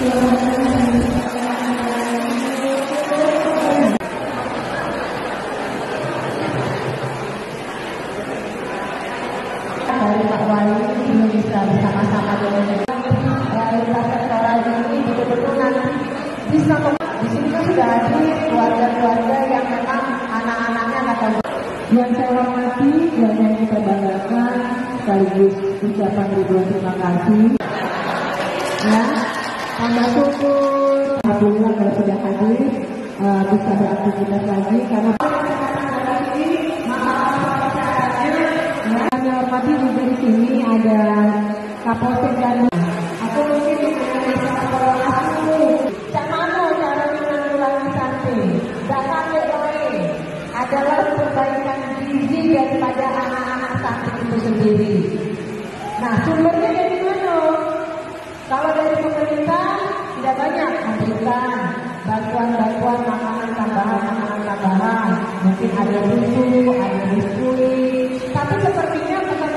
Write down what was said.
Dari Pak Wali ini bisa bersama-sama dengan realitas sektoral ini betul-betul nanti bisa di sini kan sudah hadir keluarga-keluarga yang memang anak-anaknya akan yang saya hormati dan yang kita banggakan sekaligus ucapan ribuan terima kasih ya, tambah syukur alhamdulillah kalau sudah hadir bisa beraktivitas lagi karena kami hormati juga di sini ada Kapolsek dan aku mungkin bisa aku cara menanggulangi stunting dan sampai lain adalah perbaikan gizi daripada anak-anak stunting itu sendiri. Nah sumbernya dari mana? Kalau dari pemerintah tidak banyak memberikan bantuan-bantuan makanan tambahan, mungkin ada susu, ada biskuit, tapi sepertinya bukan